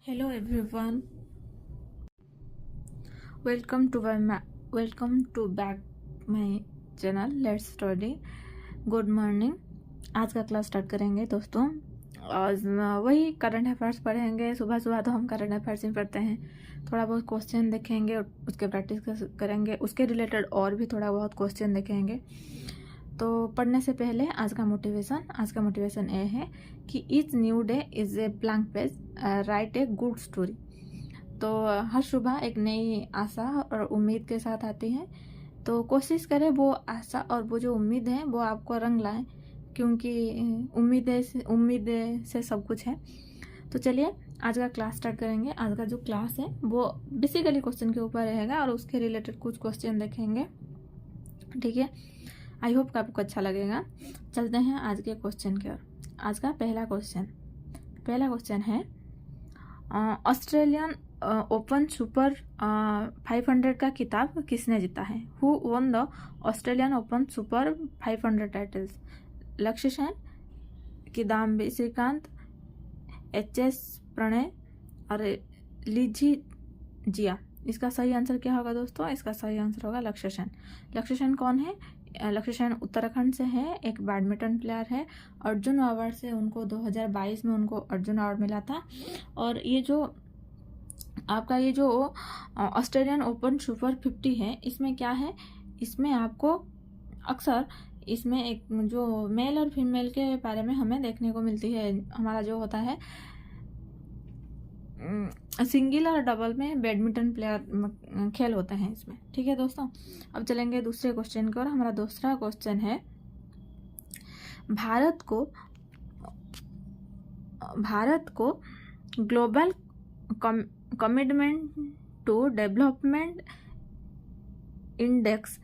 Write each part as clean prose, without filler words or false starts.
Hello everyone, welcome to back my channel Let's Study। Good morning. आज का class start करेंगे दोस्तों। आज वही करंट अफेयर्स पढ़ेंगे। सुबह सुबह तो हम करंट अफेयर्स ही पढ़ते हैं, थोड़ा बहुत क्वेश्चन देखेंगे और उसके प्रैक्टिस करेंगे, उसके रिलेटेड और भी थोड़ा बहुत क्वेश्चन देखेंगे। तो पढ़ने से पहले आज का मोटिवेशन ये है कि each new day is a blank page, right a good story. तो हर सुबह एक नई आशा और उम्मीद के साथ आती है, तो कोशिश करें वो आशा और वो जो उम्मीद है वो आपको रंग लाए, क्योंकि उम्मीद से सब कुछ है। तो चलिए आज का क्लास स्टार्ट करेंगे। आज का जो क्लास है वो बेसिकली क्वेश्चन के ऊपर रहेगा और उसके रिलेटेड कुछ क्वेश्चन देखेंगे, ठीक है। आई होप कि आपको अच्छा लगेगा। चलते हैं आज के क्वेश्चन की ओर। आज का पहला क्वेश्चन है ऑस्ट्रेलियन ओपन सुपर 500 का खिताब किसने जीता है? Who won the Australian open super 500 titles? लक्ष्य सेन, किदाम्बी श्रीकांत, HS प्रणय और लिजी जिया। इसका सही आंसर क्या होगा दोस्तों? इसका सही आंसर होगा लक्ष्य सेन। लक्ष्य सेन कौन है? लक्ष्य सेन उत्तराखंड से है, एक बैडमिंटन प्लेयर है। अर्जुन अवार्ड से उनको 2022 में उनको अर्जुन अवार्ड मिला था। और ये जो ऑस्ट्रेलियन ओपन सुपर 50 है, इसमें क्या है, इसमें आपको अक्सर इसमें एक जो मेल और फीमेल के बारे में हमें देखने को मिलती है। हमारा जो होता है सिंगल और डबल में बैडमिंटन प्लेयर खेल होते हैं इसमें, ठीक है दोस्तों। अब चलेंगे दूसरे क्वेश्चन की ओर। हमारा दूसरा क्वेश्चन है भारत को global commitment to development index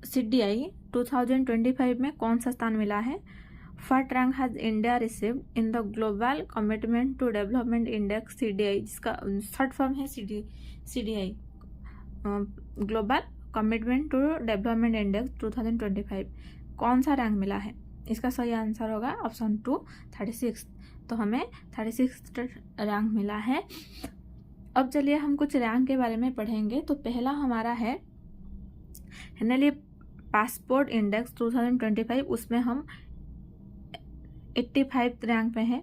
CDI 2025 में कौन सा स्थान मिला है? First rank has India received in the global commitment to development index CDI, जिसका शॉर्ट फॉर्म है CDI, global commitment to development index 2025। कौन सा रैंक मिला है? इसका सही आंसर होगा ऑप्शन 2 36। तो हमें 36 रैंक मिला है। अब चलिए हम कुछ रैंक के बारे में पढ़ेंगे। तो पहला हमारा है हेनली पासपोर्ट इंडेक्स 2025, उसमें हम 85 रैंक पे हैं।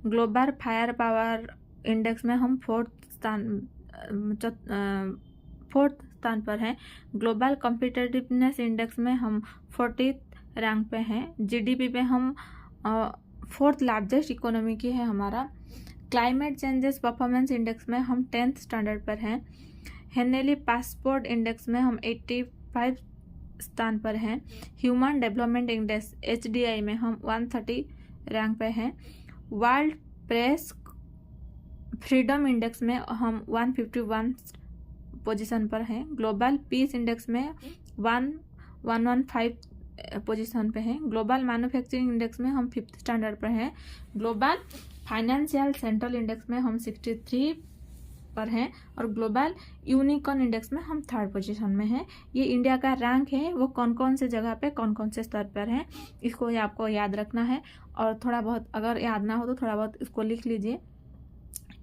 ग्लोबल फायर पावर इंडेक्स में हम फोर्थ स्थान पर हैं। ग्लोबल कॉम्पिटिटिवनेस इंडेक्स में हम 40 रैंक पे हैं। GDP पे हम 4th लार्जेस्ट इकोनॉमी की है हमारा। क्लाइमेट चेंजेस परफॉर्मेंस इंडेक्स में हम 10th स्टैंडर्ड पर हैं। हेनली पासपोर्ट इंडेक्स में हम 85 स्थान पर हैं। ह्यूमन डेवलपमेंट इंडेक्स HDI में हम 130 रैंक पे हैं। वर्ल्ड प्रेस फ्रीडम इंडेक्स में हम 151 पोजीशन पर हैं। ग्लोबल पीस इंडेक्स में 115 पोजीशन पे हैं। ग्लोबल मैन्युफैक्चरिंग इंडेक्स में हम 5th स्टैंडर्ड पर हैं। ग्लोबल फाइनेंशियल सेंट्रल इंडेक्स में हम 63 पर हैं। और ग्लोबल यूनिकॉर्न इंडेक्स में हम 3rd पोजीशन में हैं। ये इंडिया का रैंक है, वो कौन कौन से जगह पे कौन कौन से स्तर पर हैं, इसको आपको याद रखना है। और थोड़ा बहुत अगर याद ना हो तो थोड़ा बहुत इसको लिख लीजिए।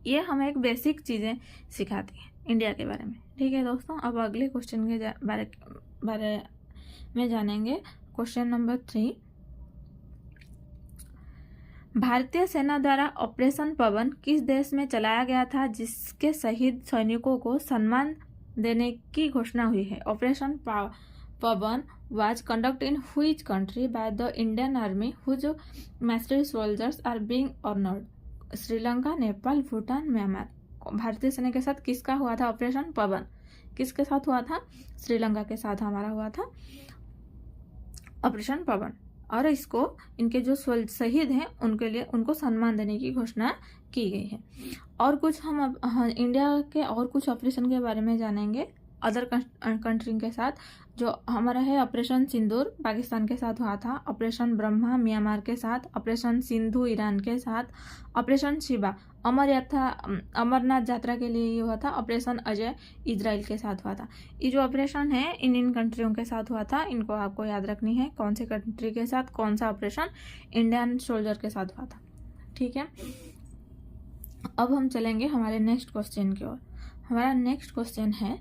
ये हमें एक बेसिक चीज़ें सिखाती हैं इंडिया के बारे में, ठीक है दोस्तों। अब अगले क्वेश्चन के बारे में जानेंगे। क्वेश्चन नंबर 3, भारतीय सेना द्वारा ऑपरेशन पवन किस देश में चलाया गया था जिसके शहीद सैनिकों को सम्मान देने की घोषणा हुई है? Operation Pawan was conducted in which country by the Indian Army whose master soldiers are being honored? Sri Lanka, Nepal, Bhutan, Myanmar. भारतीय सेना के साथ किसका हुआ था ऑपरेशन पवन? किसके साथ हुआ था? श्रीलंका के साथ हमारा हुआ था ऑपरेशन पवन। और इसको इनके जो शहीद हैं उनके लिए उनको सम्मान देने की घोषणा की गई है। और कुछ हम इंडिया के और कुछ ऑपरेशन के बारे में जानेंगे अदर कंट्री के साथ। जो हमारा है ऑपरेशन सिंदूर पाकिस्तान के साथ हुआ था। ऑपरेशन ब्रह्मा म्यांमार के साथ। ऑपरेशन सिंधु ईरान के साथ। ऑपरेशन शिवा अमरनाथ यात्रा के लिए ये हुआ था। ऑपरेशन अजय इजराइल के साथ हुआ था। ये जो ऑपरेशन है इन कंट्रियों के साथ हुआ था, इनको आपको याद रखनी है कौन से कंट्री के साथ कौन सा ऑपरेशन इंडियन सोल्जर के साथ हुआ था, ठीक है। अब हम चलेंगे हमारे नेक्स्ट क्वेश्चन की ओर। हमारा नेक्स्ट क्वेश्चन है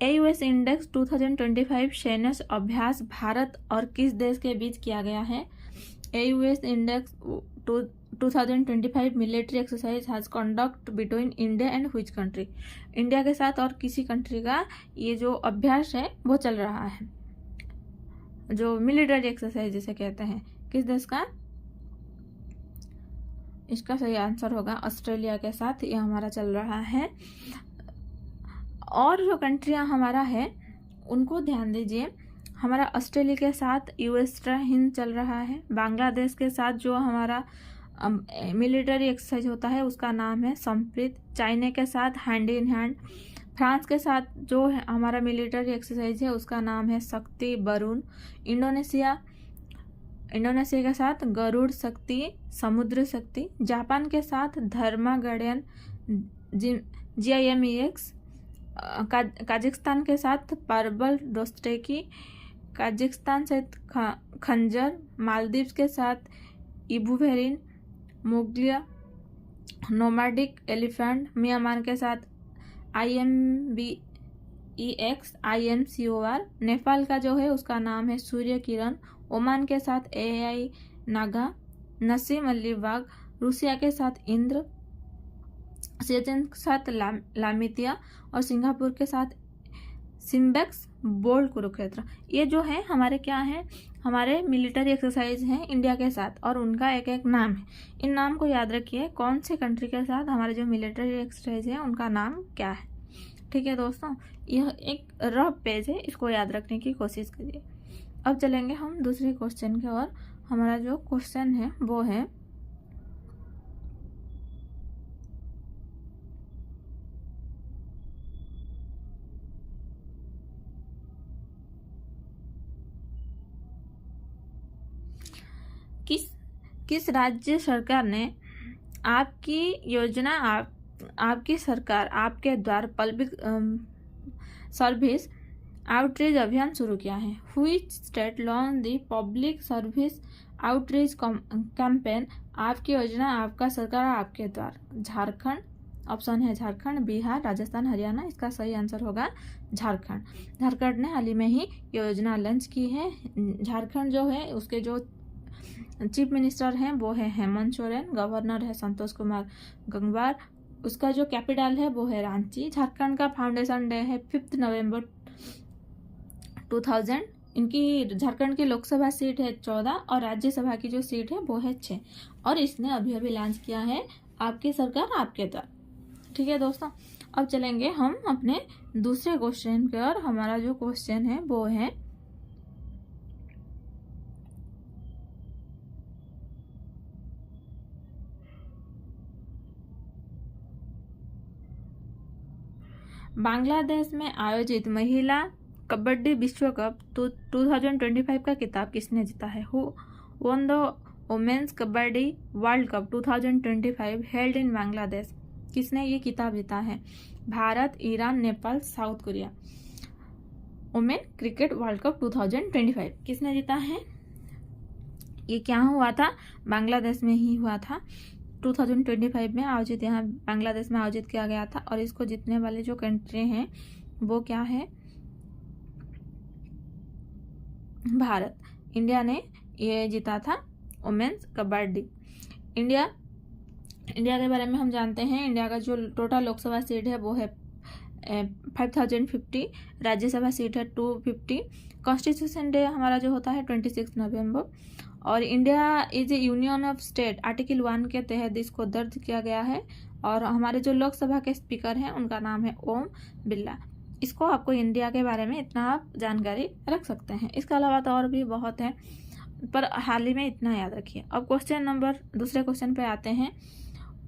AUS इंडेक्स 2025 सैन्य अभ्यास भारत और किस देश के बीच किया गया है? AUS index 2025 military exercise has conduct between India and which country? India के साथ और किसी कंट्री का ये जो अभ्यास है वो चल रहा है, जो मिलिट्री एक्सरसाइज जिसे कहते हैं, किस देश का? इसका सही आंसर होगा ऑस्ट्रेलिया के साथ ये हमारा चल रहा है। और जो कंट्रियां हमारा है उनको ध्यान दीजिए। हमारा ऑस्ट्रेलिया के साथ यूएसट्रा हिंद चल रहा है। बांग्लादेश के साथ जो हमारा मिलिट्री एक्सरसाइज होता है उसका नाम है संप्रीत। चाइना के साथ हैंड इन हैंड। फ्रांस के साथ जो हमारा मिलिट्री एक्सरसाइज है उसका नाम है शक्ति बरुण। इंडोनेशिया के साथ गरुड़ शक्ति, समुद्र शक्ति। जापान के साथ धर्मागड्यन GIMEX। काजाकिस्तान के साथ परबल दोस्टेकी, काजाकिस्तान से खंजर। मालदीव के साथ इबुवेरिन, मोगलिया, नोमैडिक एलिफेंट। म्यांमार के साथ IMBEX, IMCOR। नेपाल का जो है उसका नाम है सूर्य किरण। ओमान के साथ AI नागा, नसीम अली बाग। रूसिया के साथ इंद्र, शेचेन के साथ लामितिया और सिंगापुर के साथ सिम्बेक्स बोल्ड कुरुक्षेत्र। ये जो है हमारे क्या है, हमारे मिलिट्री एक्सरसाइज हैं इंडिया के साथ और उनका एक एक नाम है। इन नाम को याद रखिए, कौन से कंट्री के साथ हमारे जो मिलिट्री एक्सरसाइज है उनका नाम क्या है। ठीक है दोस्तों, यह एक रफ पेज है, इसको याद रखने की कोशिश करिए। अब चलेंगे हम दूसरे क्वेश्चन की ओर। हमारा जो क्वेश्चन है वो है किस राज्य सरकार ने आपकी योजना आपकी सरकार आपके द्वार पब्लिक सर्विस आउटरीच अभियान शुरू किया है? Which state launch the public service outreach campaign आपकी योजना आपका सरकार आपके द्वार? झारखंड, ऑप्शन है झारखंड, बिहार, राजस्थान, हरियाणा। इसका सही आंसर होगा झारखंड। झारखंड ने हाल ही में ही योजना लॉन्च की है। झारखंड जो है उसके जो चीफ मिनिस्टर हैं वो है हेमंत सोरेन, गवर्नर है संतोष कुमार गंगवार। उसका जो कैपिटल है वो है रांची। झारखंड का फाउंडेशन डे है 5 नवंबर 2000। इनकी झारखंड की लोकसभा सीट है 14 और राज्यसभा की जो सीट है वो है 6। और इसने अभी अभी लॉन्च किया है आपकी सरकार आपके द्वार। ठीक है दोस्तों, अब चलेंगे हम अपने दूसरे क्वेश्चन की ओर। हमारा जो क्वेश्चन है वो है बांग्लादेश में आयोजित महिला कबड्डी विश्व कप 2025 का खिताब किसने जीता है? Who won the women's kabaddi world cup 2025 held in Bangladesh? किसने ये खिताब जीता है? Bharat, Iran, Nepal, South Korea. Women cricket world cup 2025 किसने जीता है? ये क्या हुआ था? बांग्लादेश में ही हुआ था। 2025 में आयोजित यहाँ बांग्लादेश में आयोजित किया गया था। और इसको जीतने वाले जो कंट्री हैं वो क्या है? भारत। इंडिया ने ये जीता था वुमेन्स कबड्डी। इंडिया के बारे में हम जानते हैं। इंडिया का जो टोटल लोकसभा सीट है वो है 5050, राज्यसभा सीट है 250। कॉन्स्टिट्यूशन डे हमारा जो होता है 26 नवंबर। और India is A union of state article 1 के तहत इसको दर्ज किया गया है। और हमारे जो लोकसभा के स्पीकर हैं उनका नाम है ओम बिरला। इसको आपको इंडिया के बारे में इतना आप जानकारी रख सकते हैं। इसके अलावा तो और भी बहुत है, पर हाल ही में इतना याद रखिए। अब दूसरे क्वेश्चन पे आते हैं।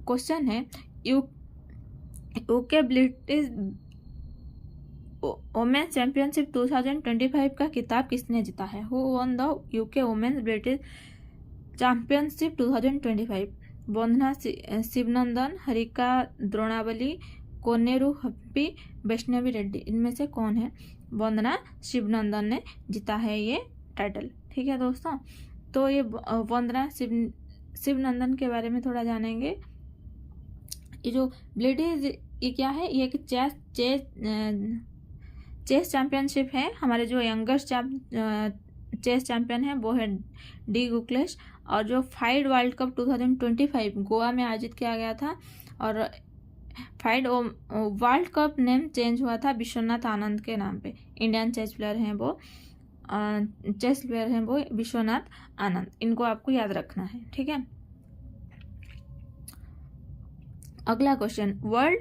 क्वेश्चन है यूके ब्रिटिश वुमेन्स चैंपियनशिप 2025 का खिताब किसने जीता है? Who won the UK women's British championship 2025? Vandana Shivanandan, Harika Dronavalli, Koneru Humpy, Vaishnavi Reddy. इनमें से कौन है? वंदना शिवनंदन ने जीता है ये टाइटल। ठीक है दोस्तों, तो ये वंदना शिवनंदन के बारे में थोड़ा जानेंगे। ये जो ब्लेडीज ये क्या है, ये एक चेस चैंपियनशिप है। हमारे जो यंगेस्ट चेस चैंपियन है वो है डी गुक्लेश। और जो फाइड वर्ल्ड कप 2025 गोवा में आयोजित किया गया था, और FIDE world cup name change हुआ था विश्वनाथ आनंद के नाम पे। इंडियन चेस प्लेयर हैं वो विश्वनाथ आनंद। इनको आपको याद रखना है, ठीक है। अगला क्वेश्चन, वर्ल्ड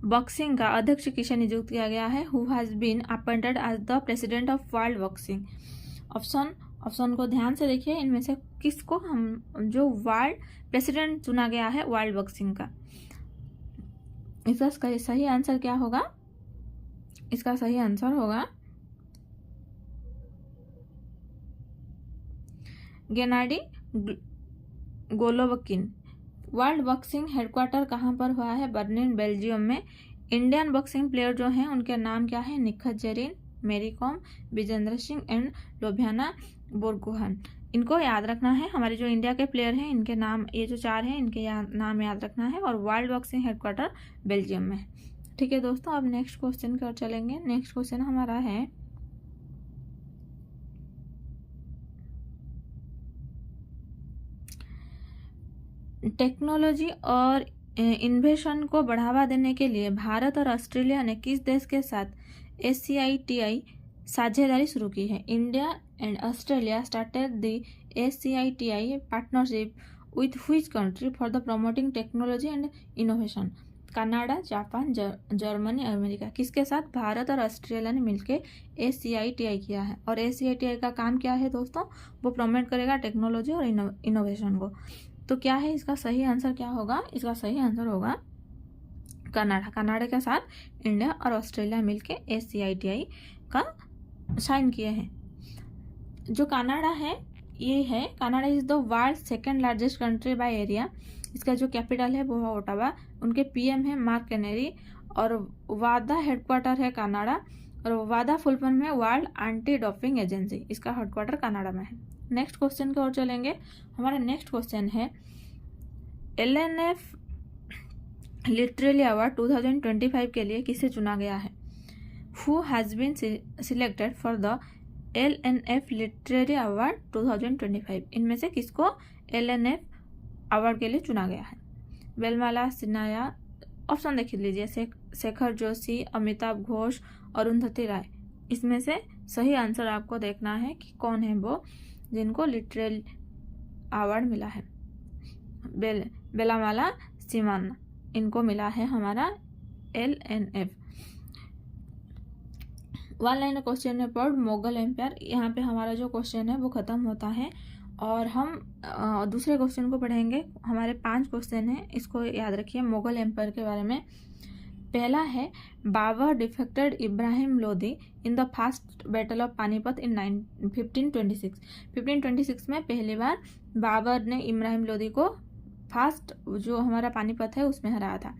बॉक्सिंग का अध्यक्ष किसे नियुक्त किया गया है? Who has been appointed as the president of world boxing? Option को ध्यान से देखिए, इनमें से किसको हम जो वर्ल्ड प्रेसिडेंट चुना गया है वर्ल्ड बॉक्सिंग का। इसका सही आंसर क्या होगा? इसका सही आंसर होगा गेनाडी गोलोवकिन। वर्ल्ड बॉक्सिंग हेडक्वार्टर कहाँ पर हुआ है? बर्लिन, बेल्जियम में। इंडियन बॉक्सिंग प्लेयर जो हैं उनके नाम क्या है? निखत जरीन, मेरी कॉम, विजेंद्र सिंह एंड लोभियाना बोरगोहन। इनको याद रखना है। हमारे जो इंडिया के प्लेयर हैं इनके नाम, ये जो 4 हैं इनके नाम याद रखना है। और वर्ल्ड बॉक्सिंग हेडक्वार्टर बेल्जियम में, ठीक है दोस्तों। अब नेक्स्ट क्वेश्चन की ओर चलेंगे। नेक्स्ट क्वेश्चन हमारा है, टेक्नोलॉजी और इन्वेशन को बढ़ावा देने के लिए भारत और ऑस्ट्रेलिया ने किस देश के साथ ACITI साझेदारी शुरू की है? India and Australia started the ACITI partnership with which country for the promoting technology and innovation? Canada, Japan, Germany, America. किसके साथ? भारत और ऑस्ट्रेलिया ने मिलकर ACITI किया है। और ACITI का काम क्या है दोस्तों? वो प्रमोट करेगा टेक्नोलॉजी और इनोवेशन को। तो क्या है इसका सही आंसर? क्या होगा इसका सही आंसर? होगा कनाडा। कनाडा के साथ इंडिया और ऑस्ट्रेलिया मिलके ACITI का साइन किए हैं। जो कनाडा है, ये है Canada is the world second largest country by area. इसका जो कैपिटल है वो है ओटावा। उनके PM है मार्क कैनेरी। और वादा हेडक्वार्टर है कनाडा। और वादा फुल फॉर्म है वर्ल्ड एंटी डोपिंग एजेंसी। इसका हेडक्वार्टर कनाडा में है। नेक्स्ट क्वेश्चन की ओर चलेंगे। हमारा नेक्स्ट क्वेश्चन है, LNF लिटरेरी अवार्ड 2025 के लिए किसे चुना गया है? Who has been selected for the LNF literary award 2025? इनमें से किसको LNF अवार्ड के लिए चुना गया है? वेलमाला सिन्हा, ऑप्शन देख लीजिए, शेखर जोशी, अमिताभ घोष, अरुंधति राय। इसमें से सही आंसर आपको देखना है कि कौन है वो जिनको लिटरेरी अवार्ड मिला है। बेलामाला सिमाना, इनको मिला है हमारा LNF। One line question about Mughal empire. यहाँ पे हमारा जो क्वेश्चन है वो खत्म होता है और हम दूसरे क्वेश्चन को पढ़ेंगे। हमारे 5 क्वेश्चन हैं, इसको याद रखिए मुगल एम्पायर के बारे में। पहला है, Babur defected Ibrahim Lodi in the first battle of Panipat in 1526। 1526 में पहली बार बाबर ने इब्राहिम लोदी को फर्स्ट जो हमारा पानीपत है उसमें हराया था।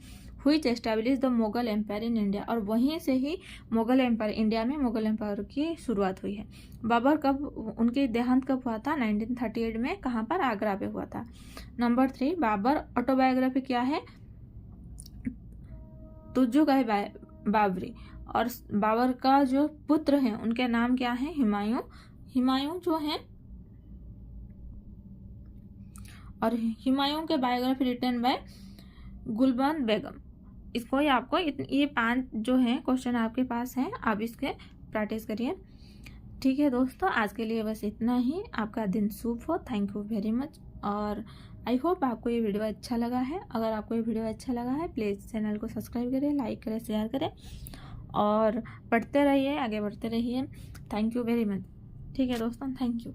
Which establish the Mughal empire in India, और वहीं से ही मुगल एम्पायर, इंडिया में मुगल एम्पायर की शुरुआत हुई है। बाबर कब, उनके देहांत कब हुआ था? 1938 में। कहाँ पर? आगरा पे हुआ था। नंबर 3, बाबर ऑटोबायोग्राफी क्या है? तुजुक-ए बाबरी। और बाबर का जो पुत्र हैं उनके नाम क्या है? हुमायूं। हुमायूं जो हैं, और हुमायूं के बायोग्राफी रिटन बाय गुलबंद बेगम। इसको ही आपको ये 5 जो हैं क्वेश्चन आपके पास हैं, आप इसके प्रैक्टिस करिए। ठीक है दोस्तों, आज के लिए बस इतना ही। आपका दिन शुभ हो। Thank you very much. और आई होप आपको ये वीडियो अच्छा लगा है। अगर आपको ये वीडियो अच्छा लगा है प्लीज़ चैनल को सब्सक्राइब करें, लाइक करें, शेयर करें और पढ़ते रहिए, आगे बढ़ते रहिए। Thank you very much. ठीक है दोस्तों, थैंक यू।